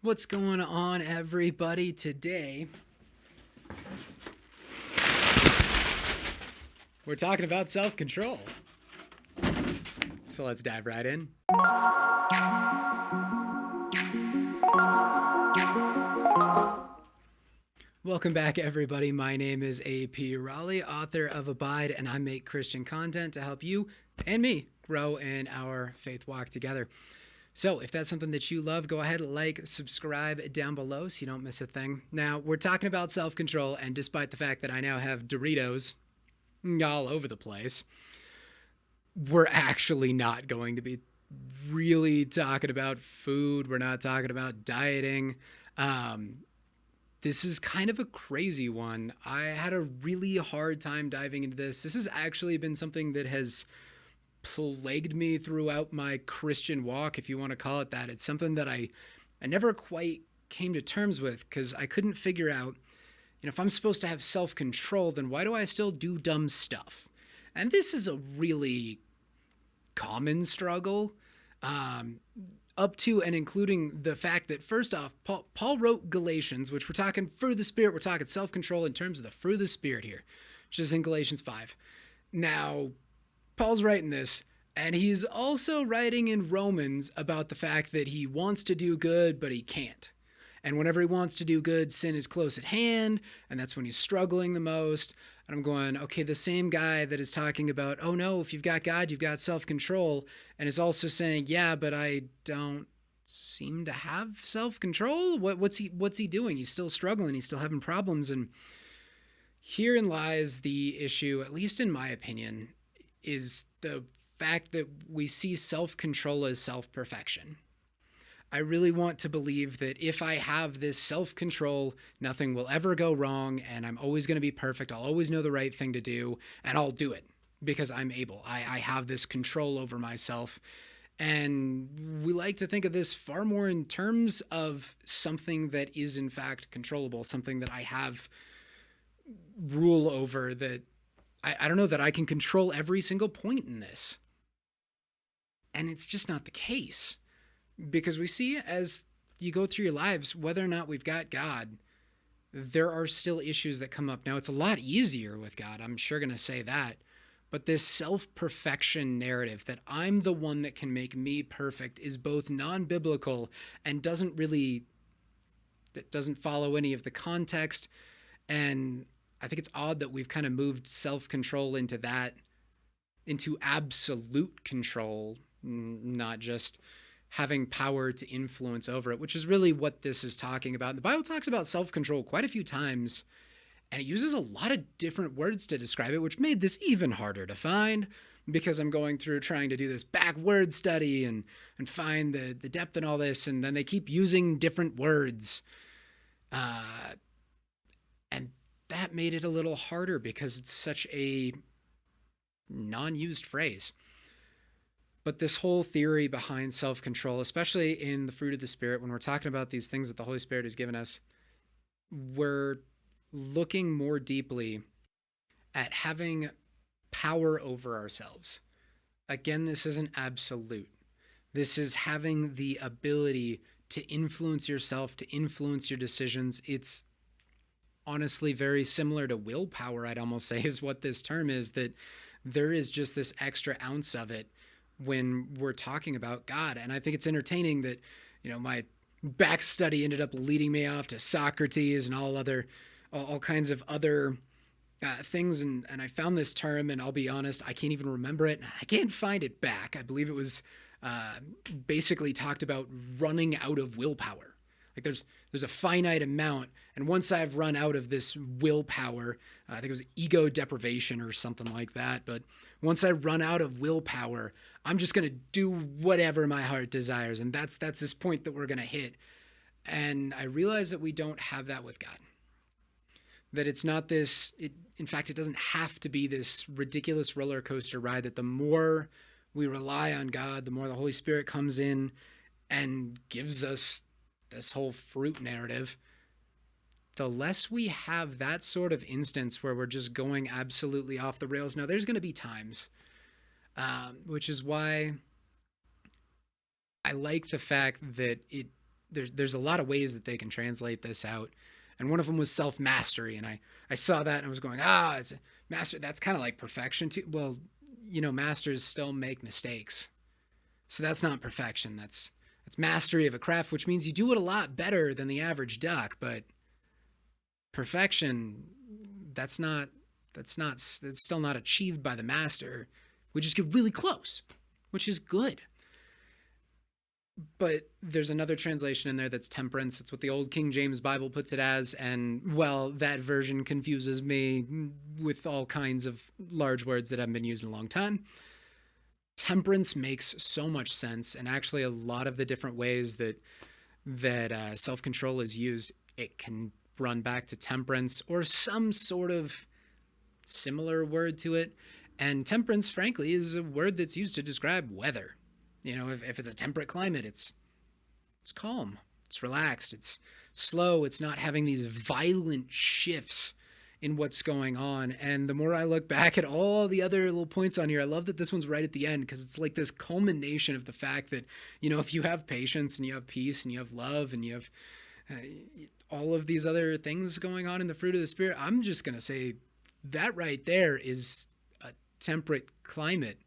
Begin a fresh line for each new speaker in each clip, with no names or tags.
What's going on, everybody? Today, we're talking about self-control. So let's dive right in. Welcome back, everybody. My name is AP Raleigh, author of Abide, and I make Christian content to help you and me grow in our faith walk together. So if that's something that you love, go ahead, like, subscribe down below so you don't miss a thing. Now, we're talking about self-control, and despite the fact that I now have Doritos all over the place, we're actually not going to be really talking about food. We're not talking about dieting. This is kind of a crazy one. I had a really hard time diving into this. This has actually been something that has plagued me throughout my Christian walk, if you want to call it that. It's something that I never quite came to terms with because I couldn't figure out, if I'm supposed to have self-control, then why do I still do dumb stuff? And this is a really common struggle, up to and including the fact that, first off, Paul wrote Galatians, which we're talking fruit of the Spirit. We're talking self-control in terms of the fruit of the Spirit here, which is in Galatians 5. Now, Paul's writing this, and he's also writing in Romans about the fact that he wants to do good, but he can't. And whenever he wants to do good, sin is close at hand, and that's when he's struggling the most. And I'm going, okay, the same guy that is talking about, oh no, if you've got God, you've got self-control, and is also saying, yeah, but I don't seem to have self-control. What's he doing? He's still struggling. He's still having problems. And herein lies the issue, at least in my opinion, is the fact that we see self-control as self-perfection. I really want to believe that if I have this self-control, nothing will ever go wrong, and I'm always going to be perfect. I'll always know the right thing to do, and I'll do it because I'm able. I have this control over myself. And we like to think of this far more in terms of something that is in fact controllable, something that I have rule over, that I don't know, that I can control every single point in this. And it's just not the case. Because we see as you go through your lives, whether or not we've got God, there are still issues that come up. Now, it's a lot easier with God, I'm sure going to say that. But this self-perfection narrative that I'm the one that can make me perfect is both non-biblical and doesn't follow any of the context. And I think it's odd that we've kind of moved self-control into absolute control, not just having power to influence over it, which is really what this is talking about. The Bible talks about self-control quite a few times, and it uses a lot of different words to describe it, which made this even harder to find because I'm going through trying to do this backword study and find the depth in all this, and then they keep using different words. And that made it a little harder because it's such a non-used phrase. But this whole theory behind self-control, especially in the fruit of the Spirit, when we're talking about these things that the Holy Spirit has given us, we're looking more deeply at having power over ourselves. Again, this isn't absolute. This is having the ability to influence yourself, to influence your decisions. It's honestly very similar to willpower, I'd almost say, is what this term is, that there is just this extra ounce of it when we're talking about God. And I think it's entertaining that, my back study ended up leading me off to Socrates and all kinds of other things. And I found this term, and I'll be honest, I can't even remember it. I can't find it back. I believe it was basically talked about running out of willpower. Like there's a finite amount, and once I've run out of this willpower, I think it was ego deprivation or something like that, but once I run out of willpower, I'm just going to do whatever my heart desires, and that's this point that we're going to hit. And I realize that we don't have that with God. That it's not this, in fact, it doesn't have to be this ridiculous roller coaster ride, that the more we rely on God, the more the Holy Spirit comes in and gives us this whole fruit narrative, the less we have that sort of instance where we're just going absolutely off the rails. Now, there's going to be times, which is why I like the fact that there's a lot of ways that they can translate this out. And one of them was self-mastery. And I saw that and I was going, it's a master. That's kind of like perfection too. Well, masters still make mistakes. So that's not perfection. That's mastery of a craft, which means you do it a lot better than the average duck. But perfection, that's still not achieved by the master. We just get really close, which is good. But there's another translation in there that's temperance. It's what the old King James Bible puts it as. And, well, that version confuses me with all kinds of large words that haven't been used in a long time. Temperance makes so much sense. And actually a lot of the different ways that self-control is used, it can run back to temperance or some sort of similar word to it. And temperance, frankly, is a word that's used to describe weather. If it's a temperate climate, it's calm, it's relaxed, it's slow, it's not having these violent shifts in what's going on. And the more I look back at all the other little points on here, I love that this one's right at the end, because it's like this culmination of the fact that, if you have patience and you have peace and you have love and you have all of these other things going on in the fruit of the Spirit, I'm just going to say that right there is a temperate climate.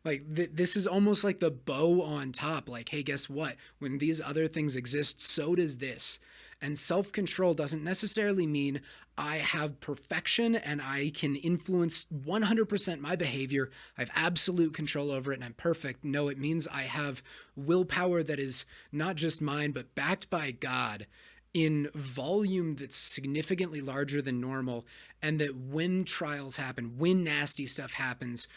Like, this is almost like the bow on top. Like, hey, guess what? When these other things exist, so does this. And self-control doesn't necessarily mean I have perfection and I can influence 100% my behavior. I have absolute control over it and I'm perfect. No, it means I have willpower that is not just mine, but backed by God in volume that's significantly larger than normal. And that when trials happen, when nasty stuff happens,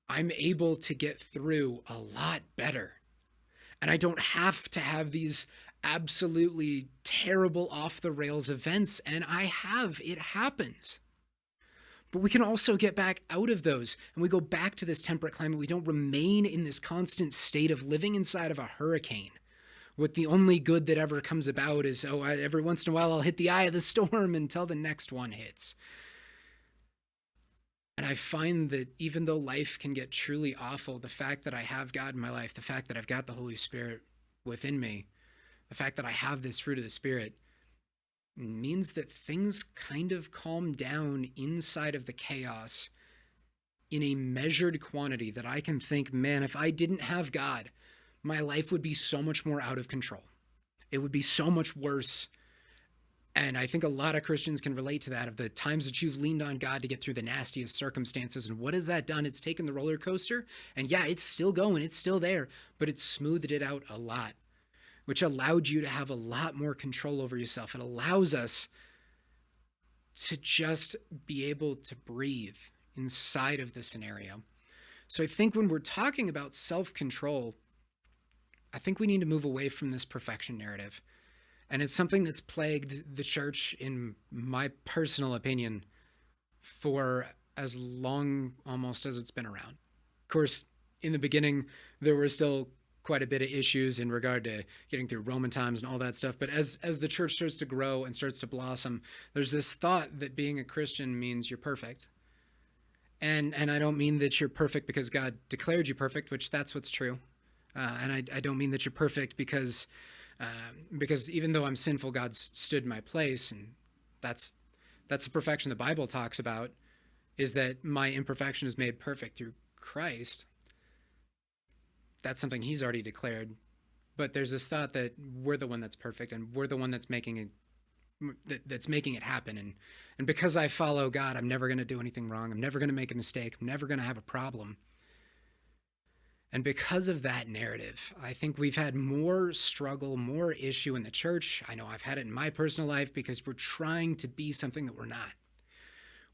I'm able to get through a lot better. And I don't have to have these absolutely terrible off the rails events. And it happens. But we can also get back out of those and we go back to this temperate climate. We don't remain in this constant state of living inside of a hurricane with the only good that ever comes about is, every once in a while I'll hit the eye of the storm until the next one hits. And I find that even though life can get truly awful, the fact that I have God in my life, the fact that I've got the Holy Spirit within me, the fact that I have this fruit of the Spirit means that things kind of calm down inside of the chaos in a measured quantity that I can think, man, if I didn't have God, my life would be so much more out of control. It would be so much worse. And I think a lot of Christians can relate to that, of the times that you've leaned on God to get through the nastiest circumstances. And what has that done? It's taken the roller coaster. And yeah, it's still going. It's still there. But it's smoothed it out a lot, which allowed you to have a lot more control over yourself. It allows us to just be able to breathe inside of the scenario. So I think when we're talking about self-control, I think we need to move away from this perfection narrative. And it's something that's plagued the church, in my personal opinion, for as long almost as it's been around. Of course, in the beginning, there were still quite a bit of issues in regard to getting through Roman times and all that stuff. But as the church starts to grow and starts to blossom, there's this thought that being a Christian means you're perfect. And I don't mean that you're perfect because God declared you perfect, which that's what's true. And I don't mean that you're perfect because even though I'm sinful, God's stood in my place. And that's the perfection the Bible talks about, is that my imperfection is made perfect through Christ. That's something he's already declared. But there's this thought that we're the one that's perfect and we're the one that's making it happen. And because I follow God, I'm never going to do anything wrong. I'm never going to make a mistake. I'm never going to have a problem. And because of that narrative, I think we've had more struggle, more issue in the church. I know I've had it in my personal life, because we're trying to be something that we're not.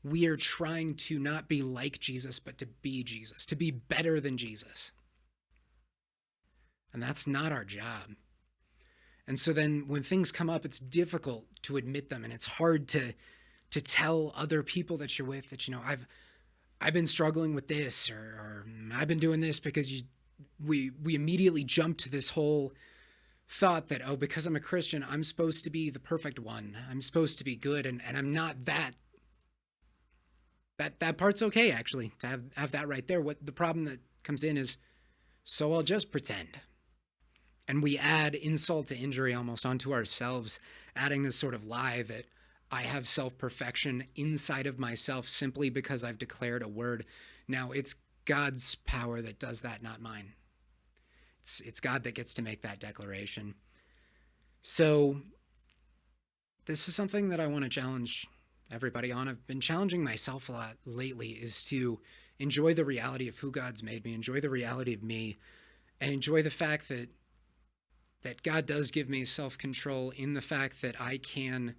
We are trying to not be like Jesus, but to be Jesus, to be better than Jesus. And that's not our job. And so then when things come up, it's difficult to admit them. And it's hard to tell other people that you're with that, I've been struggling with this, or I've been doing this, because we immediately jump to this whole thought that, because I'm a Christian, I'm supposed to be the perfect one. I'm supposed to be good, and I'm not that. That part's okay, actually, to have that right there. What the problem that comes in is, so I'll just pretend. And we add insult to injury almost onto ourselves, adding this sort of lie that I have self-perfection inside of myself simply because I've declared a word. Now, it's God's power that does that, not mine. It's God that gets to make that declaration. So this is something that I want to challenge everybody on. I've been challenging myself a lot lately, is to enjoy the reality of who God's made me, enjoy the reality of me, and enjoy the fact that God does give me self-control in the fact that I can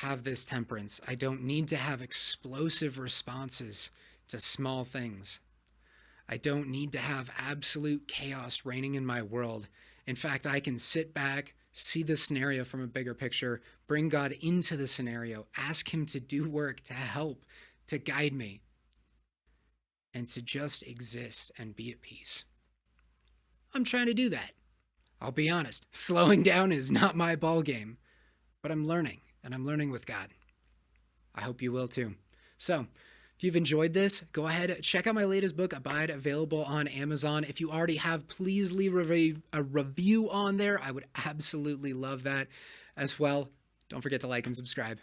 have this temperance. I don't need to have explosive responses to small things. I don't need to have absolute chaos reigning in my world. In fact, I can sit back, see the scenario from a bigger picture, bring God into the scenario, ask him to do work, to help, to guide me, and to just exist and be at peace. I'm trying to do that. I'll be honest, slowing down is not my ball game, but I'm learning, and I'm learning with God. I hope you will too. So, if you've enjoyed this, go ahead, check out my latest book, Abide, available on Amazon. If you already have, please leave a review on there. I would absolutely love that as well. Don't forget to like and subscribe.